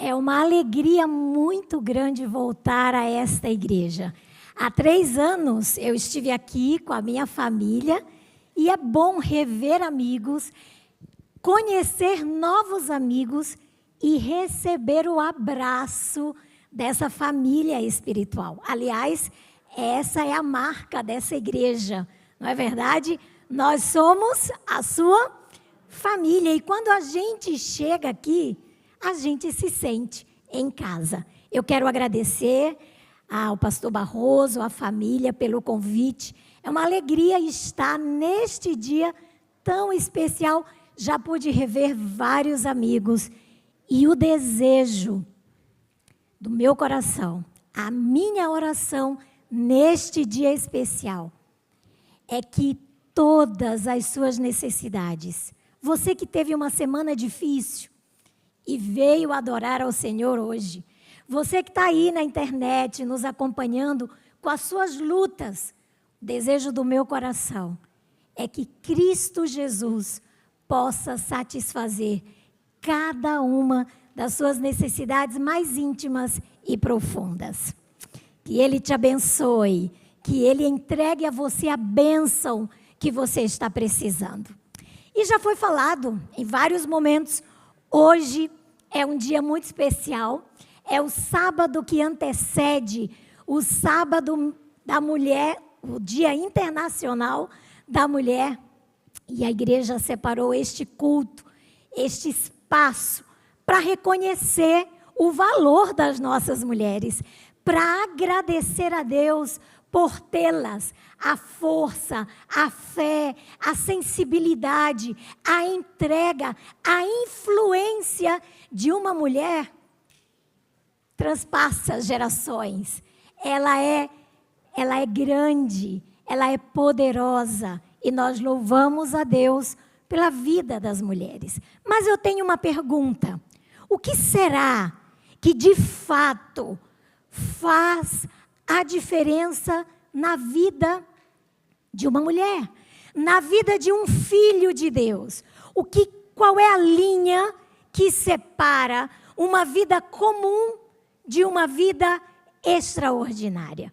É uma alegria muito grande voltar a esta igreja. Há 3 anos eu estive aqui com a minha família e é bom rever amigos, conhecer novos amigos e receber o abraço dessa família espiritual. Aliás, essa é a marca dessa igreja, não é verdade? Nós somos a sua família e quando a gente chega aqui, a gente se sente em casa. Eu quero agradecer ao pastor Barroso, à família, pelo convite. É uma alegria estar neste dia tão especial. Já pude rever vários amigos. E o desejo do meu coração, a minha oração neste dia especial, é que todas as suas necessidades, você que teve uma semana difícil e veio adorar ao Senhor hoje, você que está aí na internet nos acompanhando com as suas lutas, o desejo do meu coração é que Cristo Jesus possa satisfazer cada uma das suas necessidades mais íntimas e profundas. Que Ele te abençoe, que Ele entregue a você a bênção que você está precisando. E já foi falado em vários momentos, hoje é um dia muito especial, é o sábado que antecede o sábado da mulher, o Dia Internacional da Mulher. E a igreja separou este culto, este espaço, para reconhecer o valor das nossas mulheres, para agradecer a Deus por tê-las, a força, a fé, a sensibilidade, a entrega, a influência de uma mulher transpassa gerações. Ela é grande, ela é poderosa e nós louvamos a Deus pela vida das mulheres. Mas eu tenho uma pergunta. O que será que de fato faz a diferença na vida de uma mulher, na vida de um filho de Deus? Qual é a linha que separa uma vida comum de uma vida extraordinária?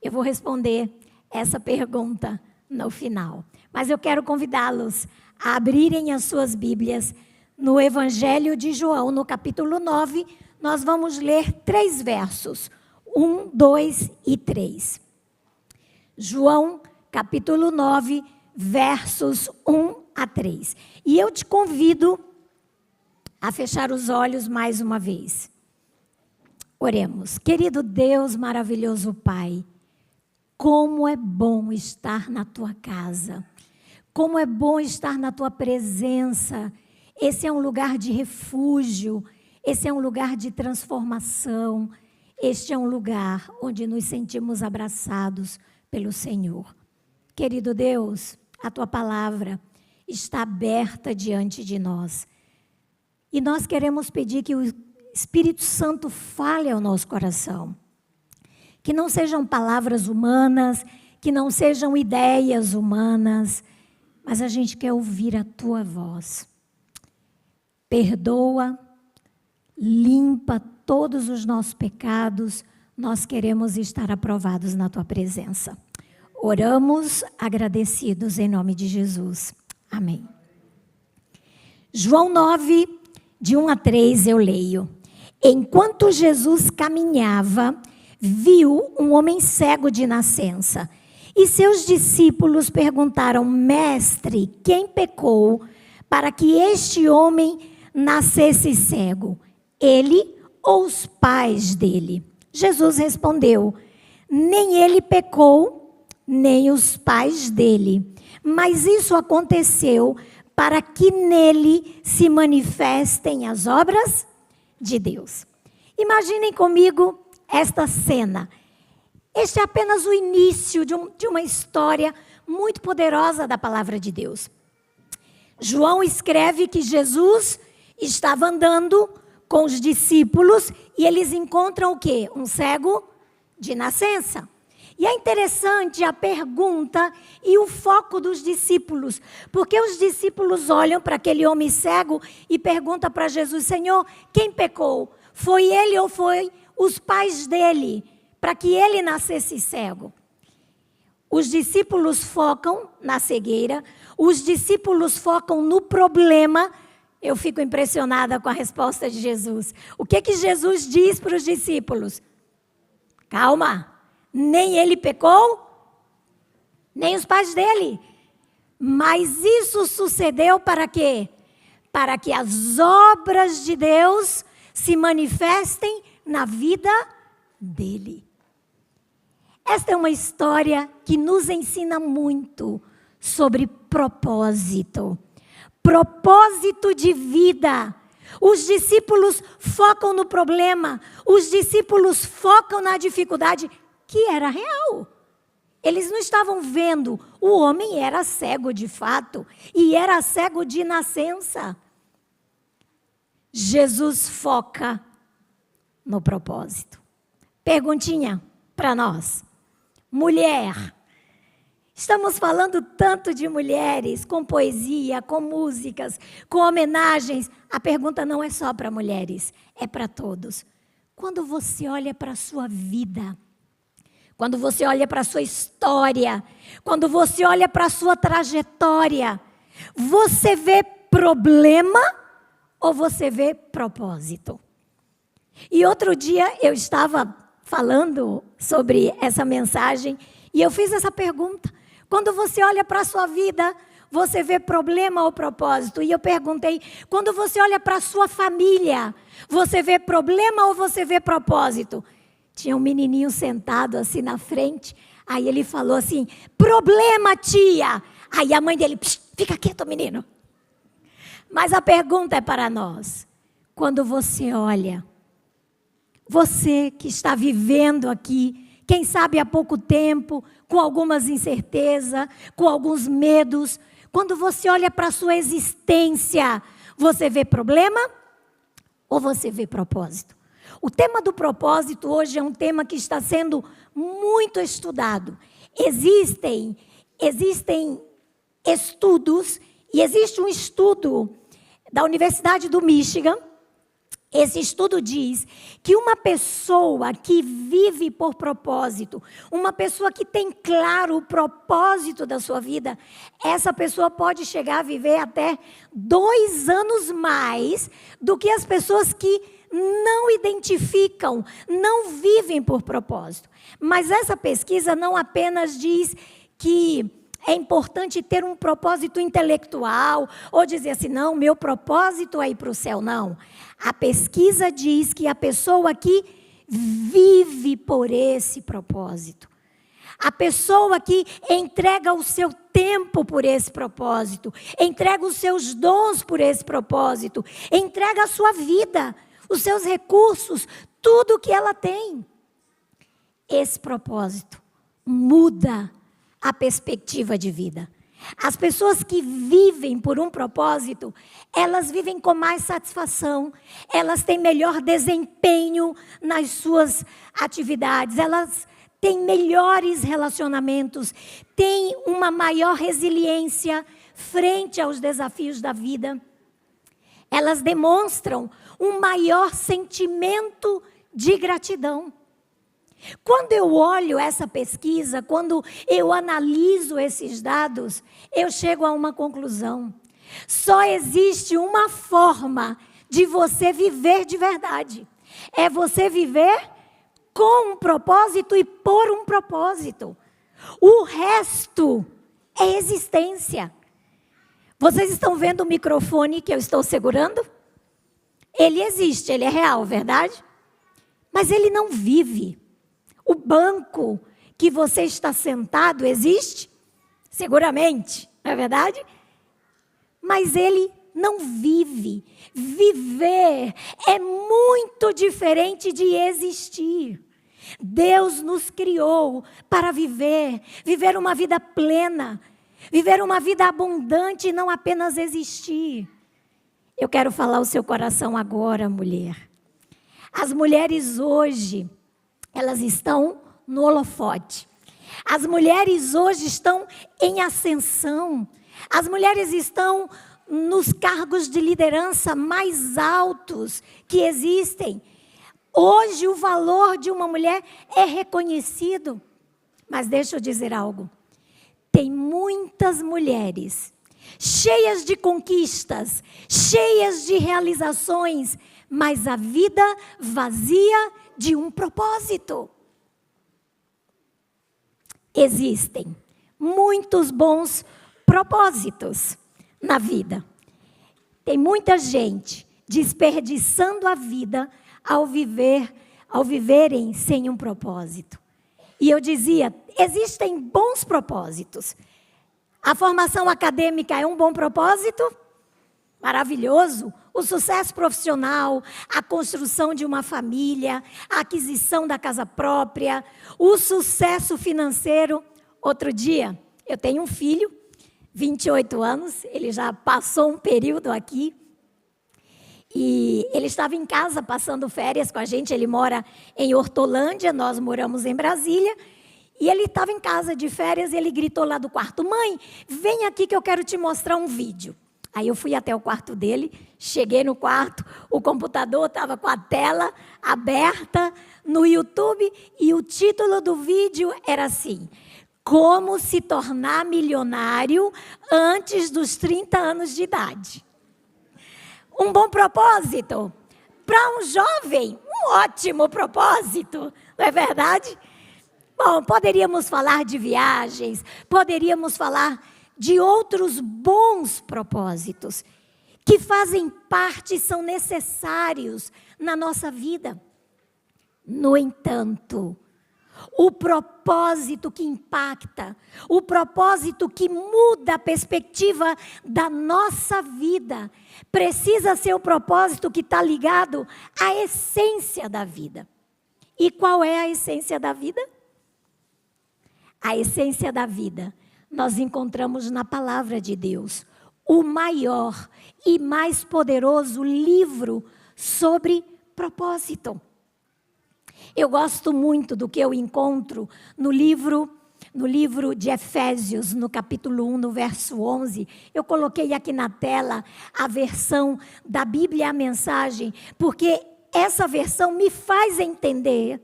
Eu vou responder essa pergunta no final. Mas eu quero convidá-los a abrirem as suas Bíblias no Evangelho de João, no capítulo 9. Nós vamos ler 3 versos, 1, 2 e 3. João, capítulo 9, versos 1 a 3. E eu te convido a fechar os olhos mais uma vez. Oremos. Querido Deus, maravilhoso Pai, como é bom estar na Tua casa, como é bom estar na Tua presença. Esse é um lugar de refúgio, esse é um lugar de transformação, este é um lugar onde nos sentimos abraçados pelo Senhor. Querido Deus, a Tua palavra está aberta diante de nós. E nós queremos pedir que o Espírito Santo fale ao nosso coração. Que não sejam palavras humanas, que não sejam ideias humanas, mas a gente quer ouvir a Tua voz. Perdoa, limpa todos os nossos pecados, nós queremos estar aprovados na Tua presença. Oramos agradecidos em nome de Jesus. Amém. João 9, de 1 a 3 eu leio. Enquanto Jesus caminhava, viu um homem cego de nascença. E seus discípulos perguntaram: Mestre, quem pecou para que este homem nascesse cego? Ele ou os pais dele? Jesus respondeu: Nem ele pecou, nem os pais dele. Mas isso aconteceu para que nele se manifestem as obras de Deus. Imaginem comigo esta cena. Este é apenas o início de uma história muito poderosa da palavra de Deus. João escreve que Jesus estava andando com os discípulos e eles encontram o quê? Um cego de nascença. E é interessante a pergunta e o foco dos discípulos, porque os discípulos olham para aquele homem cego e perguntam para Jesus: Senhor, quem pecou? Foi ele ou foi os pais dele, para que ele nascesse cego? Os discípulos focam na cegueira, os discípulos focam no problema. Eu fico impressionada com a resposta de Jesus. O que Jesus diz para os discípulos? Calma, nem ele pecou, nem os pais dele. Mas isso sucedeu para quê? Para que as obras de Deus se manifestem na vida dele. Esta é uma história que nos ensina muito sobre propósito. Propósito de vida. Os discípulos focam no problema. Os discípulos focam na dificuldade que era real. Eles não estavam vendo. O homem era cego de fato. E era cego de nascença. Jesus foca no propósito. Perguntinha para nós. Mulher. Estamos falando tanto de mulheres, com poesia, com músicas, com homenagens. A pergunta não é só para mulheres, é para todos. Quando você olha para a sua vida, quando você olha para a sua história, quando você olha para a sua trajetória, você vê problema ou você vê propósito? E outro dia eu estava falando sobre essa mensagem e eu fiz essa pergunta. Quando você olha para a sua vida, você vê problema ou propósito? E eu perguntei, quando você olha para a sua família, você vê problema ou você vê propósito? Tinha um menininho sentado assim na frente, aí ele falou assim, problema, tia. Aí a mãe dele, fica quieto, menino. Mas a pergunta é para nós. Quando você olha, você que está vivendo aqui, quem sabe há pouco tempo, com algumas incertezas, com alguns medos. Quando você olha para a sua existência, você vê problema ou você vê propósito? O tema do propósito hoje é um tema que está sendo muito estudado. Existem estudos, e existe um estudo da Universidade do Michigan. Esse estudo diz que uma pessoa que vive por propósito, uma pessoa que tem claro o propósito da sua vida, essa pessoa pode chegar a viver até 2 anos mais do que as pessoas que não identificam, não vivem por propósito. Mas essa pesquisa não apenas diz que é importante ter um propósito intelectual, ou dizer assim, não, meu propósito é ir para o céu, não. A pesquisa diz que a pessoa aqui vive por esse propósito. A pessoa que entrega o seu tempo por esse propósito, entrega os seus dons por esse propósito, entrega a sua vida, os seus recursos, tudo que ela tem. Esse propósito muda a perspectiva de vida. As pessoas que vivem por um propósito, elas vivem com mais satisfação, elas têm melhor desempenho nas suas atividades, elas têm melhores relacionamentos, têm uma maior resiliência frente aos desafios da vida. Elas demonstram um maior sentimento de gratidão. Quando eu olho essa pesquisa, quando eu analiso esses dados, eu chego a uma conclusão. Só existe uma forma de você viver de verdade. É você viver com um propósito e por um propósito. O resto é existência. Vocês estão vendo o microfone que eu estou segurando? Ele existe, ele é real, verdade? Mas ele não vive. O banco que você está sentado existe? Seguramente, não é verdade? Mas ele não vive. Viver é muito diferente de existir. Deus nos criou para viver uma vida plena, viver uma vida abundante e não apenas existir. Eu quero falar o seu coração agora, mulher. As mulheres hoje, elas estão no holofote. As mulheres hoje estão em ascensão. As mulheres estão nos cargos de liderança mais altos que existem. Hoje o valor de uma mulher é reconhecido. Mas deixa eu dizer algo. Tem muitas mulheres cheias de conquistas, cheias de realizações, mas a vida vazia de um propósito. Existem muitos bons propósitos na vida. Tem muita gente desperdiçando a vida ao viverem sem um propósito. E eu dizia, existem bons propósitos. A formação acadêmica é um bom propósito? Maravilhoso. O sucesso profissional, a construção de uma família, a aquisição da casa própria, o sucesso financeiro. Outro dia, eu tenho um filho, 28 anos, ele já passou um período aqui. E ele estava em casa passando férias com a gente, ele mora em Hortolândia, nós moramos em Brasília. E ele estava em casa de férias e ele gritou lá do quarto, mãe, vem aqui que eu quero te mostrar um vídeo. Aí eu fui até o quarto dele, cheguei no quarto, o computador estava com a tela aberta no YouTube e o título do vídeo era assim, como se tornar milionário antes dos 30 anos de idade. Um bom propósito para um jovem, um ótimo propósito, não é verdade? Bom, poderíamos falar de viagens, poderíamos falar de outros bons propósitos que fazem parte e são necessários na nossa vida. No entanto, o propósito que impacta, o propósito que muda a perspectiva da nossa vida, precisa ser o propósito que está ligado à essência da vida. E qual é a essência da vida? A essência da vida nós encontramos na palavra de Deus, o maior e mais poderoso livro sobre propósito. Eu gosto muito do que eu encontro no livro de Efésios, no capítulo 1, no verso 11. Eu coloquei aqui na tela a versão da Bíblia, a mensagem, porque essa versão me faz entender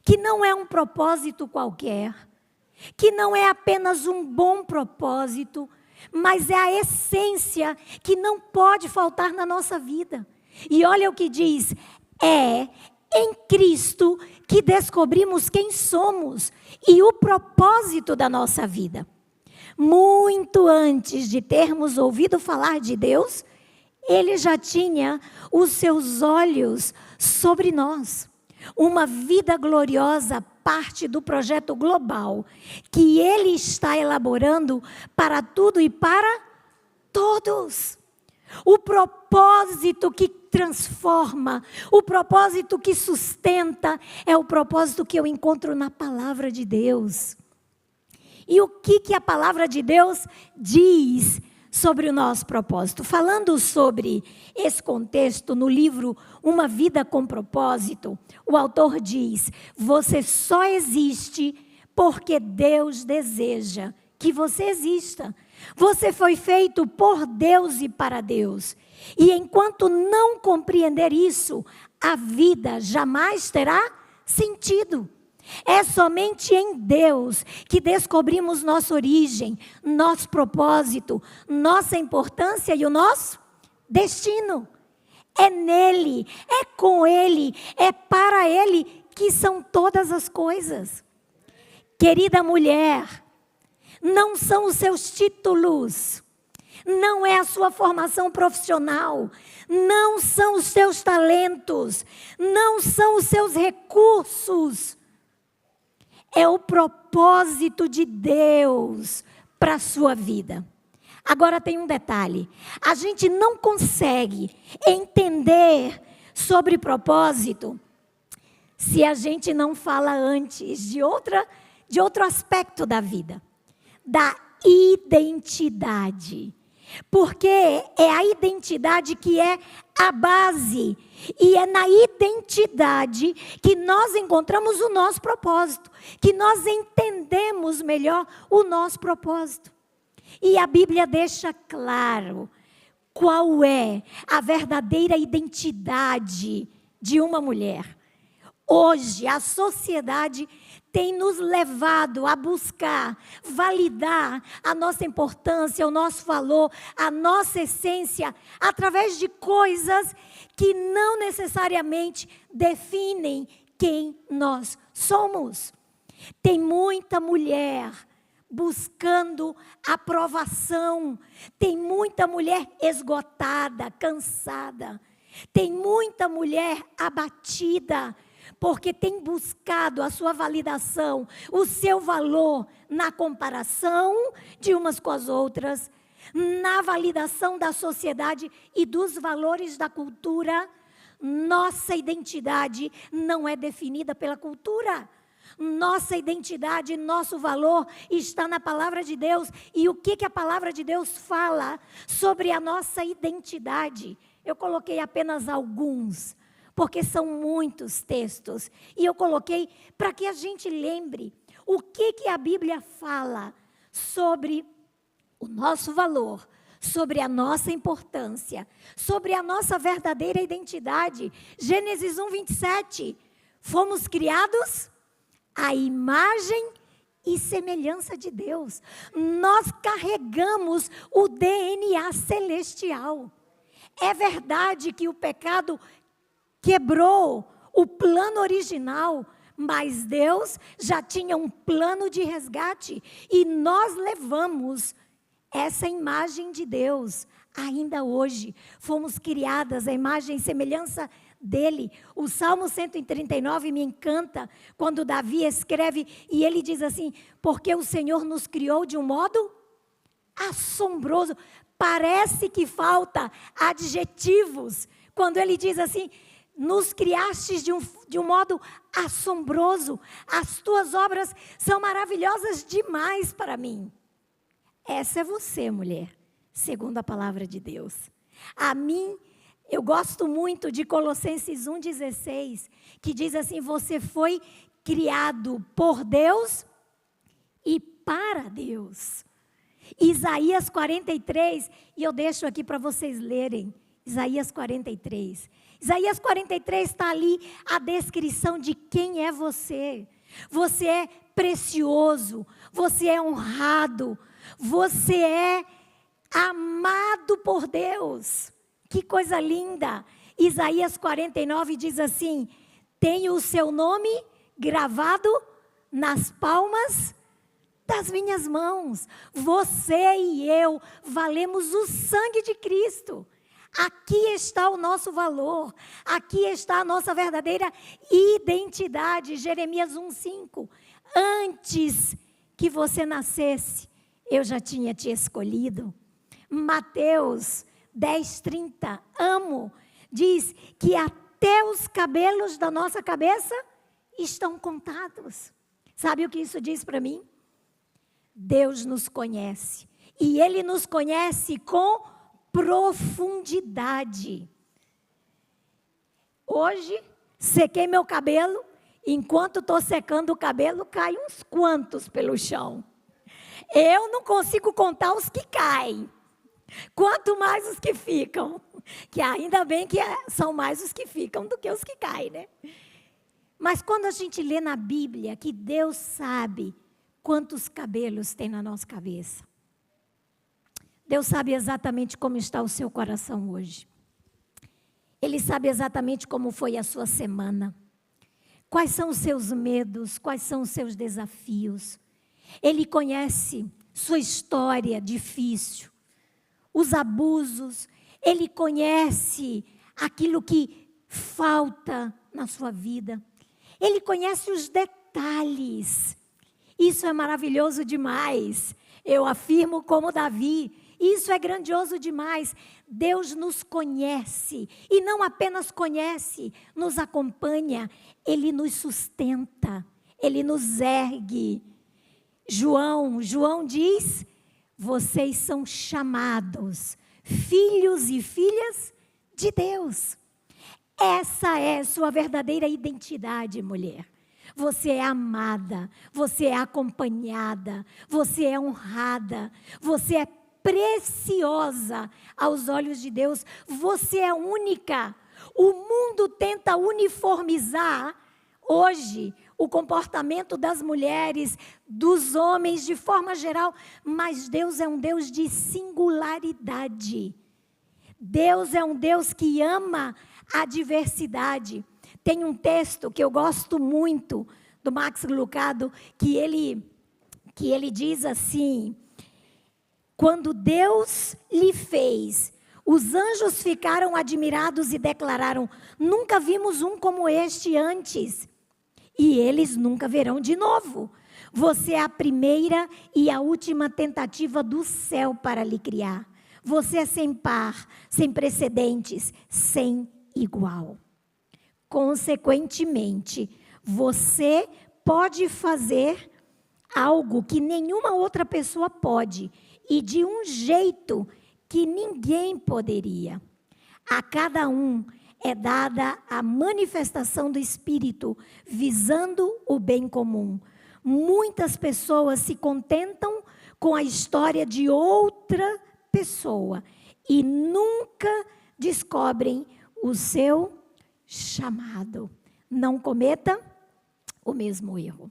que não é um propósito qualquer, que não é apenas um bom propósito, mas é a essência que não pode faltar na nossa vida. E olha o que diz, é em Cristo que descobrimos quem somos e o propósito da nossa vida. Muito antes de termos ouvido falar de Deus, Ele já tinha os seus olhos sobre nós. Uma vida gloriosa parte do projeto global que Ele está elaborando para tudo e para todos. O propósito que transforma, o propósito que sustenta, é o propósito que eu encontro na palavra de Deus. E o que a palavra de Deus diz sobre o nosso propósito? Falando sobre esse contexto, no livro Uma Vida com Propósito, o autor diz, você só existe porque Deus deseja que você exista. Você foi feito por Deus e para Deus. E enquanto não compreender isso, a vida jamais terá sentido. É somente em Deus que descobrimos nossa origem, nosso propósito, nossa importância e o nosso destino. É nele, é com Ele, é para Ele que são todas as coisas. Querida mulher, não são os seus títulos, não é a sua formação profissional, não são os seus talentos, não são os seus recursos. É o propósito de Deus para a sua vida. Agora tem um detalhe, a gente não consegue entender sobre propósito se a gente não fala antes de outro aspecto da vida. Da identidade, porque é a identidade que é a base, e é na identidade que nós encontramos o nosso propósito, que nós entendemos melhor o nosso propósito. E a Bíblia deixa claro qual é a verdadeira identidade de uma mulher. Hoje, a sociedade tem nos levado a buscar, validar a nossa importância, o nosso valor, a nossa essência, através de coisas que não necessariamente definem quem nós somos. Tem muita mulher buscando aprovação, tem muita mulher esgotada, cansada, tem muita mulher abatida, porque tem buscado a sua validação, o seu valor na comparação de umas com as outras, na validação da sociedade e dos valores da cultura. Nossa identidade não é definida pela cultura. Nossa identidade, nosso valor está na palavra de Deus. E o que a palavra de Deus fala sobre a nossa identidade? Eu coloquei apenas alguns, porque são muitos textos. E eu coloquei para que a gente lembre o que a Bíblia fala sobre o nosso valor, sobre a nossa importância, sobre a nossa verdadeira identidade. Gênesis 1:27. Fomos criados à imagem e semelhança de Deus. Nós carregamos o DNA celestial. É verdade que o pecado quebrou o plano original, mas Deus já tinha um plano de resgate e nós levamos essa imagem de Deus. Ainda hoje, fomos criadas à imagem e semelhança dele. O Salmo 139 me encanta quando Davi escreve e ele diz assim: porque o Senhor nos criou de um modo assombroso. Parece que falta adjetivos quando ele diz assim: nos criastes de um modo assombroso. As tuas obras são maravilhosas demais para mim. Essa é você, mulher, segundo a palavra de Deus. A mim, eu gosto muito de Colossenses 1,16, que diz assim: você foi criado por Deus e para Deus. Isaías 43, e eu deixo aqui para vocês lerem, Isaías 43. Isaías 43 está ali a descrição de quem é você. Você é precioso, você é honrado, você é amado por Deus. Que coisa linda! Isaías 49 diz assim: tenho o seu nome gravado nas palmas das minhas mãos. Você e eu valemos o sangue de Cristo. Aqui está o nosso valor, aqui está a nossa verdadeira identidade. Jeremias 1,5. Antes que você nascesse, eu já tinha te escolhido. Mateus 10,30. Amo. Diz que até os cabelos da nossa cabeça estão contados. Sabe o que isso diz para mim? Deus nos conhece. E Ele nos conhece com profundidade. Hoje, sequei meu cabelo. Enquanto estou secando o cabelo, cai uns quantos pelo chão. Eu não consigo contar os que caem. Quanto mais os que ficam. Que ainda bem que são mais os que ficam do que os que caem, né? Mas quando a gente lê na Bíblia que Deus sabe quantos cabelos tem na nossa cabeça. Deus sabe exatamente como está o seu coração hoje. Ele sabe exatamente como foi a sua semana. Quais são os seus medos, quais são os seus desafios. Ele conhece sua história difícil, os abusos. Ele conhece aquilo que falta na sua vida. Ele conhece os detalhes. Isso é maravilhoso demais. Eu afirmo como Davi. Isso é grandioso demais. Deus nos conhece. E não apenas conhece, nos acompanha. Ele nos sustenta. Ele nos ergue. João diz: vocês são chamados filhos e filhas de Deus. Essa é sua verdadeira identidade, mulher. Você é amada, você é acompanhada, você é honrada, você é preciosa aos olhos de Deus, você é única. O mundo tenta uniformizar hoje o comportamento das mulheres, dos homens de forma geral, mas Deus é um Deus de singularidade. Deus é um Deus que ama a diversidade. Tem um texto que eu gosto muito, do Max Lucado, que ele diz assim: quando Deus lhe fez, os anjos ficaram admirados e declararam: nunca vimos um como este antes, e eles nunca verão de novo. Você é a primeira e a última tentativa do céu para lhe criar. Você é sem par, sem precedentes, sem igual. Consequentemente, você pode fazer algo que nenhuma outra pessoa pode, e de um jeito que ninguém poderia. A cada um é dada a manifestação do Espírito, visando o bem comum. Muitas pessoas se contentam com a história de outra pessoa e nunca descobrem o seu chamado. Não cometa o mesmo erro.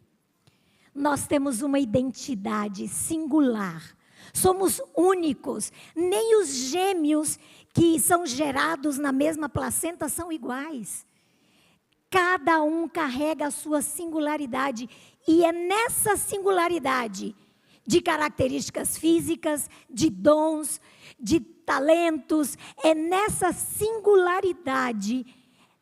Nós temos uma identidade singular. Somos únicos. Nem os gêmeos que são gerados na mesma placenta são iguais. Cada um carrega a sua singularidade. E é nessa singularidade de características físicas, de dons, de talentos, é nessa singularidade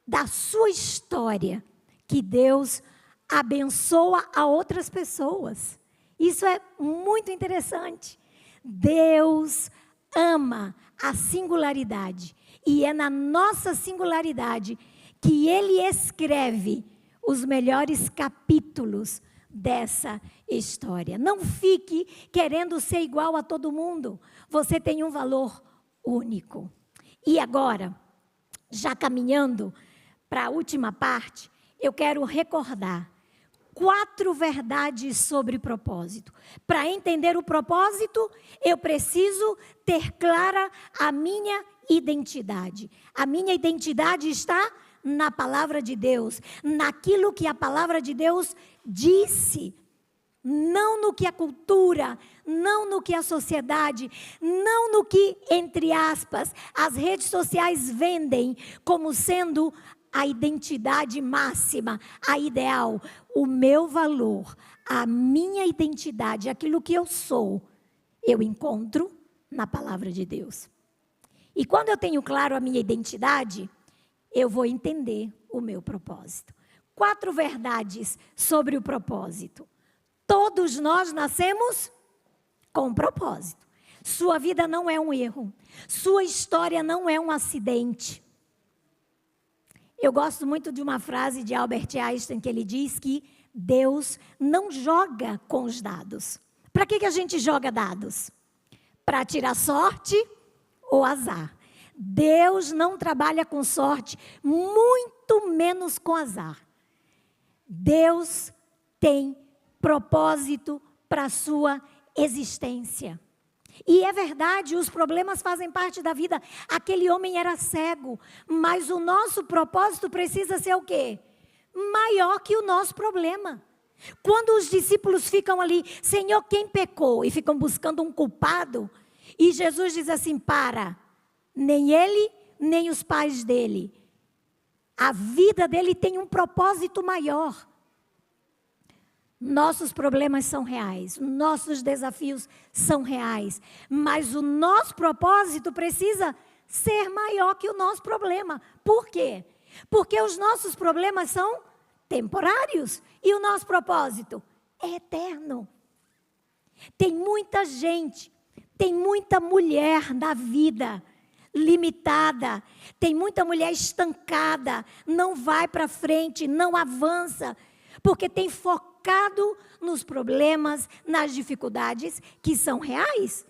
da sua história que Deus abençoa a outras pessoas. Isso é muito interessante. Deus ama a singularidade. E é na nossa singularidade que Ele escreve os melhores capítulos dessa história. Não fique querendo ser igual a todo mundo. Você tem um valor único. E agora, já caminhando para a última parte, eu quero recordar 4 verdades sobre propósito. Para entender o propósito, eu preciso ter clara a minha identidade. A minha identidade está na palavra de Deus, naquilo que a palavra de Deus disse, não no que a cultura, não no que a sociedade, não no que, entre aspas, as redes sociais vendem como sendo a identidade máxima, a ideal. O meu valor, a minha identidade, aquilo que eu sou, eu encontro na palavra de Deus. E quando eu tenho claro a minha identidade, eu vou entender o meu propósito. 4 verdades sobre o propósito. Todos nós nascemos com propósito. Sua vida não é um erro. Sua história não é um acidente. Eu gosto muito de uma frase de Albert Einstein que ele diz que Deus não joga com os dados. Para que a gente joga dados? Para tirar sorte ou azar. Deus não trabalha com sorte, muito menos com azar. Deus tem propósito para a sua existência. E é verdade, os problemas fazem parte da vida. Aquele homem era cego, mas o nosso propósito precisa ser o quê? Maior que o nosso problema. Quando os discípulos ficam ali, Senhor, quem pecou? E ficam buscando um culpado. E Jesus diz assim, nem ele, nem os pais dele. A vida dele tem um propósito maior. Nossos problemas são reais, nossos desafios são reais, mas o nosso propósito precisa ser maior que o nosso problema. Por quê? Porque os nossos problemas são temporários e o nosso propósito é eterno. Tem muita gente, tem muita mulher na vida limitada, tem muita mulher estancada, não vai para frente, não avança, porque tem focado nos problemas, nas dificuldades que são reais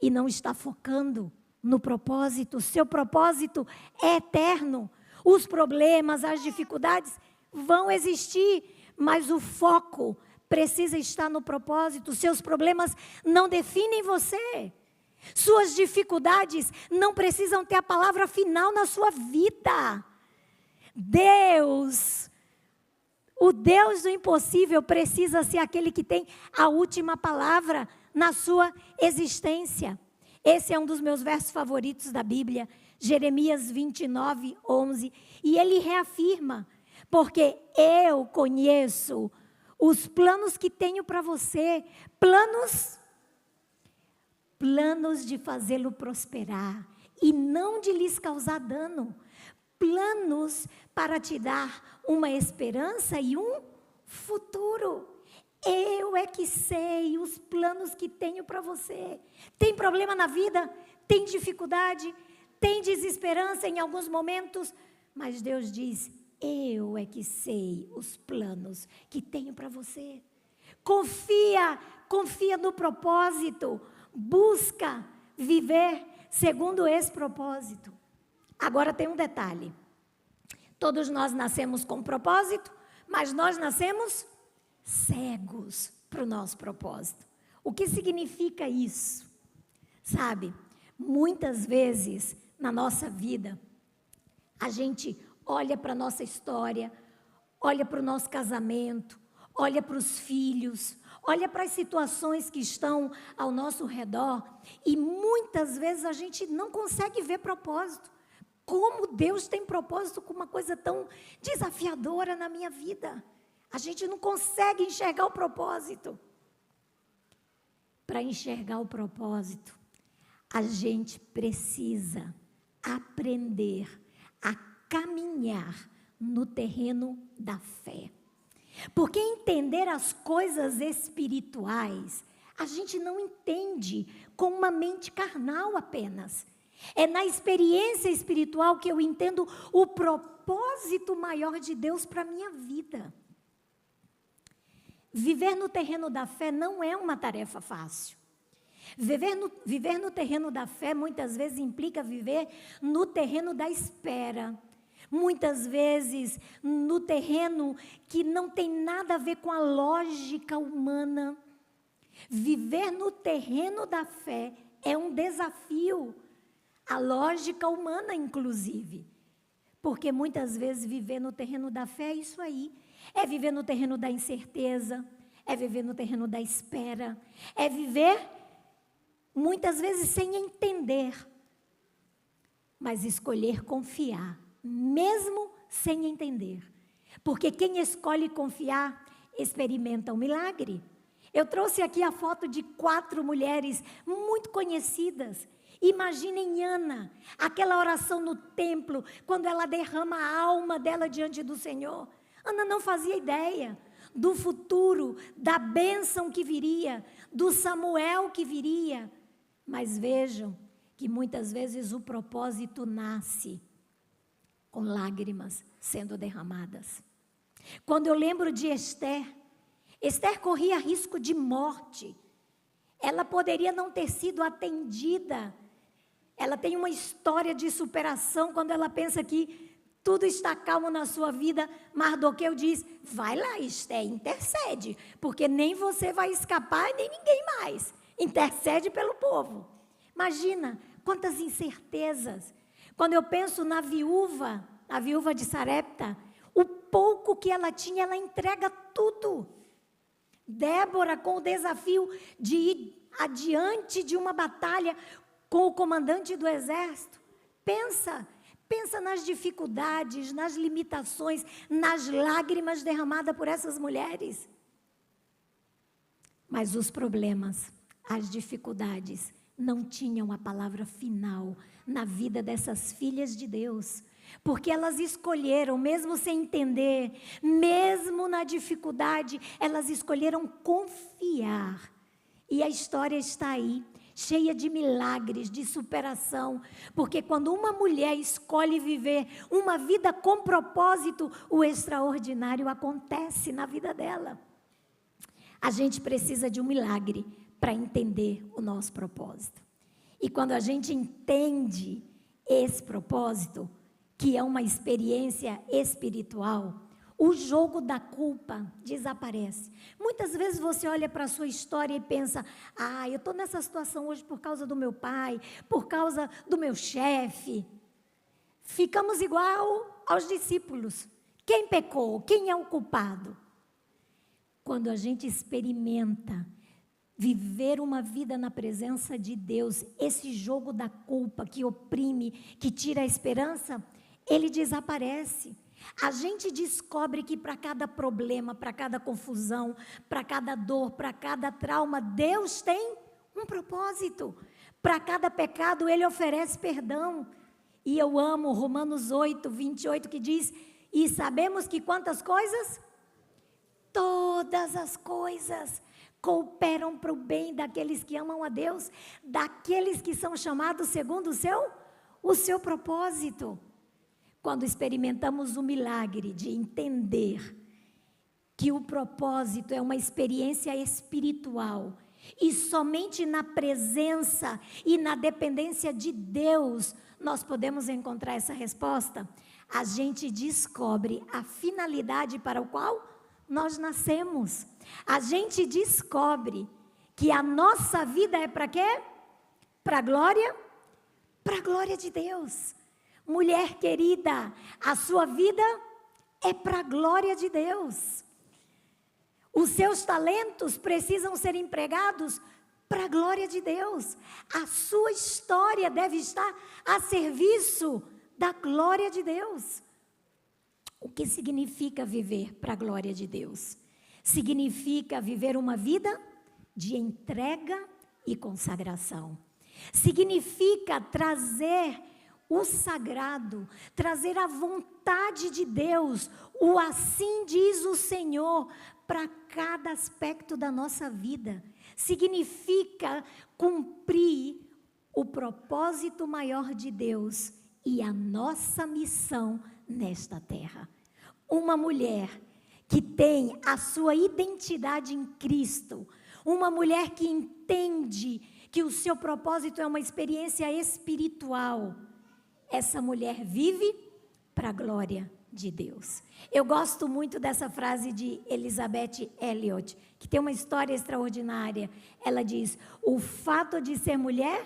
e não está focando no propósito. Seu propósito é eterno. Os problemas, as dificuldades vão existir, mas o foco precisa estar no propósito. Seus problemas não definem você. Suas dificuldades não precisam ter a palavra final na sua vida. Deus O Deus do impossível precisa ser aquele que tem a última palavra na sua existência. Esse é um dos meus versos favoritos da Bíblia, Jeremias 29, 11. E ele reafirma, porque eu conheço os planos que tenho para você, planos de fazê-lo prosperar e não de lhes causar dano, planos para te dar uma esperança e um futuro. Eu é que sei os planos que tenho para você. Tem problema na vida? Tem dificuldade? Tem desesperança em alguns momentos? Mas Deus diz, eu é que sei os planos que tenho para você. Confia no propósito. Busca viver segundo esse propósito. Agora tem um detalhe. Todos nós nascemos com propósito, mas nós nascemos cegos para o nosso propósito. O que significa isso? Sabe, muitas vezes na nossa vida, a gente olha para a nossa história, olha para o nosso casamento, olha para os filhos, olha para as situações que estão ao nosso redor e muitas vezes a gente não consegue ver propósito. Como Deus tem propósito com uma coisa tão desafiadora na minha vida? A gente não consegue enxergar o propósito. Para enxergar o propósito, a gente precisa aprender a caminhar no terreno da fé. Porque entender as coisas espirituais, a gente não entende com uma mente carnal apenas. É na experiência espiritual que eu entendo o propósito maior de Deus para a minha vida. Viver no terreno da fé não é uma tarefa fácil. Viver no terreno da fé muitas vezes implica viver no terreno da espera. Muitas vezes no terreno que não tem nada a ver com a lógica humana. Viver no terreno da fé é um desafio. A lógica humana, inclusive. Porque muitas vezes viver no terreno da fé é isso aí. É viver no terreno da incerteza, é viver no terreno da espera, é viver muitas vezes sem entender, mas escolher confiar, mesmo sem entender. Porque quem escolhe confiar, experimenta um milagre. Eu trouxe aqui a foto de 4 mulheres muito conhecidas. Imaginem Ana, aquela oração no templo, quando ela derrama a alma dela diante do Senhor. Ana não fazia ideia do futuro, da bênção que viria, do Samuel que viria. Mas vejam que muitas vezes o propósito nasce com lágrimas sendo derramadas. Quando eu lembro de Esther corria risco de morte. Ela poderia não ter sido atendida. Ela tem uma história de superação quando ela pensa que tudo está calmo na sua vida. Mardoqueu diz, vai lá Esther, intercede, porque nem você vai escapar, nem ninguém mais. Intercede pelo povo. Imagina quantas incertezas. Quando eu penso na viúva de Sarepta, o pouco que ela tinha, ela entrega tudo. Débora com o desafio de ir adiante de uma batalha com o comandante do exército. Pensa nas dificuldades, nas limitações, nas lágrimas derramadas por essas mulheres. Mas os problemas, as dificuldades, não tinham a palavra final na vida dessas filhas de Deus. Porque elas escolheram, mesmo sem entender, mesmo na dificuldade, elas escolheram confiar. E a história está aí, cheia de milagres, de superação. Porque quando uma mulher escolhe viver uma vida com propósito, o extraordinário acontece na vida dela. A gente precisa de um milagre para entender o nosso propósito. E quando a gente entende esse propósito, que é uma experiência espiritual, o jogo da culpa desaparece. Muitas vezes você olha para a sua história e pensa, eu estou nessa situação hoje por causa do meu pai, por causa do meu chefe. Ficamos igual aos discípulos, Quem pecou? Quem é o culpado? Quando a gente experimenta viver uma vida na presença de Deus, esse jogo da culpa que oprime, que tira a esperança, ele desaparece. A gente descobre que para cada problema, para cada confusão, para cada dor, para cada trauma, Deus tem um propósito. Para cada pecado, Ele oferece perdão. E eu amo Romanos 8, 28, que diz: e sabemos que quantas coisas? Todas as coisas cooperam para o bem daqueles que amam a Deus, daqueles que são chamados segundo o seu propósito. Quando experimentamos o milagre de entender que o propósito é uma experiência espiritual, e somente na presença e na dependência de Deus nós podemos encontrar essa resposta, a gente descobre a finalidade para o qual nós nascemos. A gente descobre que a nossa vida é para quê? Para a glória? Para a glória de Deus. Mulher querida, a sua vida é para a glória de Deus. Os seus talentos precisam ser empregados para a glória de Deus. A sua história deve estar a serviço da glória de Deus. O que significa viver para a glória de Deus? Significa viver uma vida de entrega e consagração. Significa trazer o sagrado, trazer a vontade de Deus, o assim diz o Senhor, para cada aspecto da nossa vida. Significa cumprir o propósito maior de Deus e a nossa missão nesta terra. Uma mulher que tem a sua identidade em Cristo, uma mulher que entende que o seu propósito é uma experiência espiritual, essa mulher vive para a glória de Deus. Eu gosto muito dessa frase de Elizabeth Elliot, que tem uma história extraordinária. Ela diz: o fato de ser mulher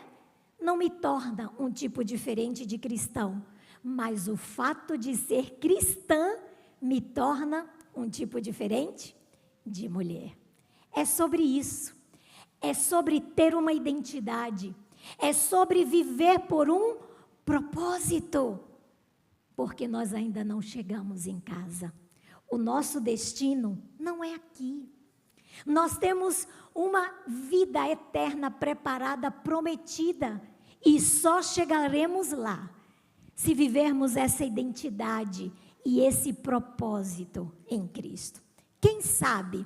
não me torna um tipo diferente de cristão, mas o fato de ser cristã me torna um tipo diferente de mulher. É sobre isso. É sobre ter uma identidade. É sobre viver por um propósito. Porque nós ainda não chegamos em casa. O nosso destino não é aqui. Nós temos uma vida eterna preparada, prometida. E só chegaremos lá se vivermos essa identidade e esse propósito em Cristo. Quem sabe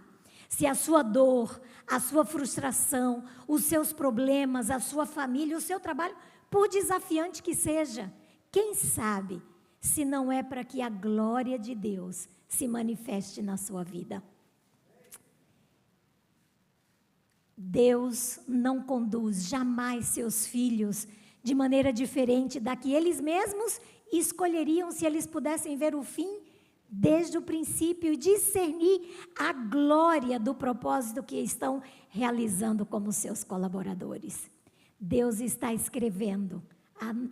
se a sua dor, a sua frustração, os seus problemas, a sua família, o seu trabalho, por desafiante que seja, quem sabe se não é para que a glória de Deus se manifeste na sua vida. Deus não conduz jamais seus filhos de maneira diferente da que eles mesmos escolheriam se eles pudessem ver o fim desde o princípio e discernir a glória do propósito que estão realizando como seus colaboradores. Deus está escrevendo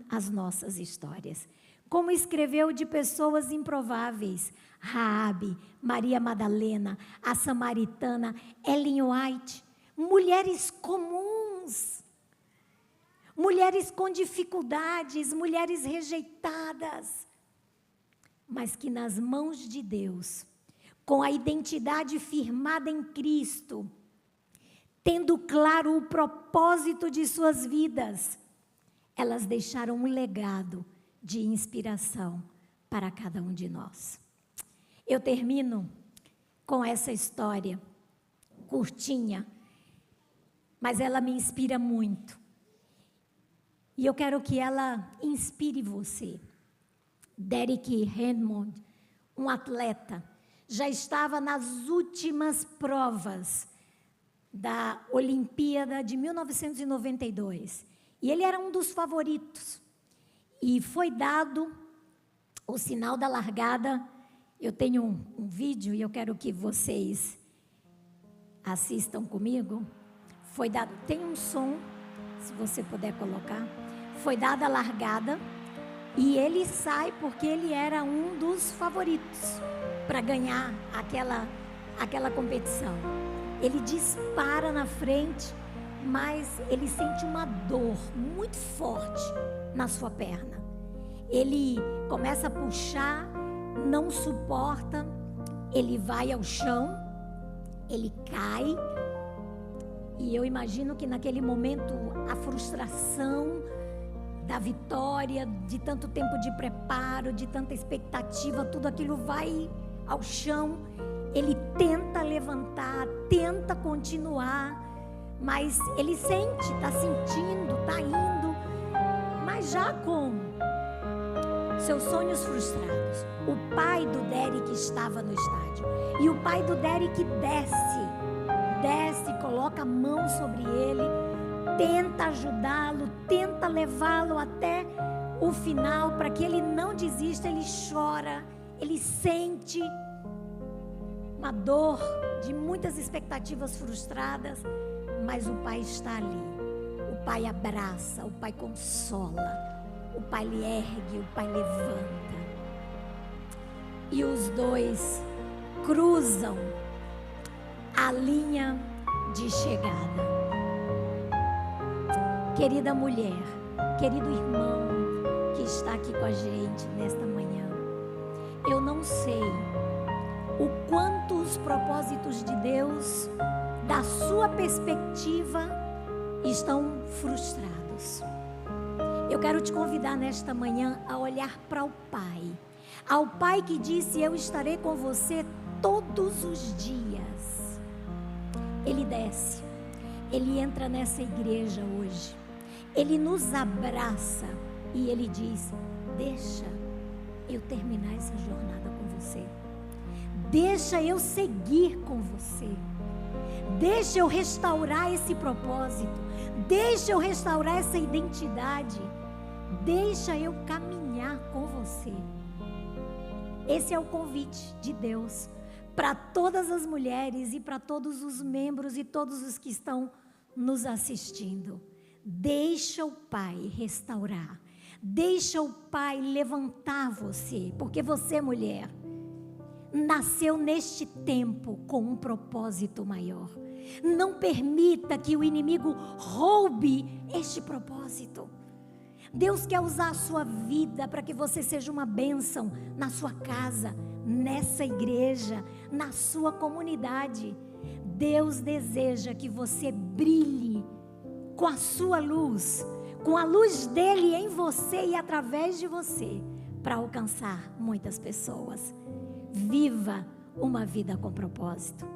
as nossas histórias, como escreveu de pessoas improváveis, Raabe, Maria Madalena, a Samaritana, Ellen White, mulheres comuns, mulheres com dificuldades, mulheres rejeitadas, mas que nas mãos de Deus, com a identidade firmada em Cristo, tendo claro o propósito de suas vidas, elas deixaram um legado de inspiração para cada um de nós. Eu termino com essa história curtinha, mas ela me inspira muito. E eu quero que ela inspire você. Derek Redmond, um atleta, já estava nas últimas provas da Olimpíada de 1992. E ele era um dos favoritos. E foi dado o sinal da largada. Eu tenho um vídeo e eu quero que vocês assistam comigo. Foi dado, tem um som, se você puder colocar. Foi dada a largada E ele sai porque ele era um dos favoritos para ganhar aquela competição. Ele dispara na frente, mas ele sente uma dor muito forte na sua perna. Ele começa a puxar, não suporta, ele vai ao chão, ele cai. E eu imagino que naquele momento a frustração da vitória, de tanto tempo de preparo, de tanta expectativa, tudo aquilo vai ao chão. Ele tenta levantar, tenta continuar, mas ele sente, está sentindo, está indo, mas já com seus sonhos frustrados. O pai do Derek estava no estádio, e o pai do Derek desce, coloca a mão sobre ele, tenta ajudá-lo, tenta levá-lo até o final, para que ele não desista. Ele chora, ele sente uma dor de muitas expectativas frustradas, mas o pai está ali. O pai abraça, o pai consola, o pai lhe ergue, o pai levanta. E os dois cruzam a linha de chegada. Querida mulher, querido irmão que está aqui com a gente nesta manhã, eu não sei o quanto os propósitos de Deus, da sua perspectiva, estão frustrados. Eu quero te convidar nesta manhã a olhar para o Pai, ao Pai que disse: eu estarei com você todos os dias. Ele desce, ele entra nessa igreja hoje, ele nos abraça e ele diz: deixa eu terminar essa jornada com você, deixa eu seguir com você, deixa eu restaurar esse propósito, deixa eu restaurar essa identidade, deixa eu caminhar com você. Esse é o convite de Deus para todas as mulheres e para todos os membros e todos os que estão nos assistindo. Deixa o Pai restaurar, deixa o Pai levantar você, porque você, mulher, nasceu neste tempo com um propósito maior. Não permita que o inimigo roube este propósito. Deus quer usar a sua vida para que você seja uma bênção na sua casa, nessa igreja, na sua comunidade. Deus deseja que você brilhe com a sua luz, com a luz dele em você e através de você, para alcançar muitas pessoas. Viva uma vida com propósito.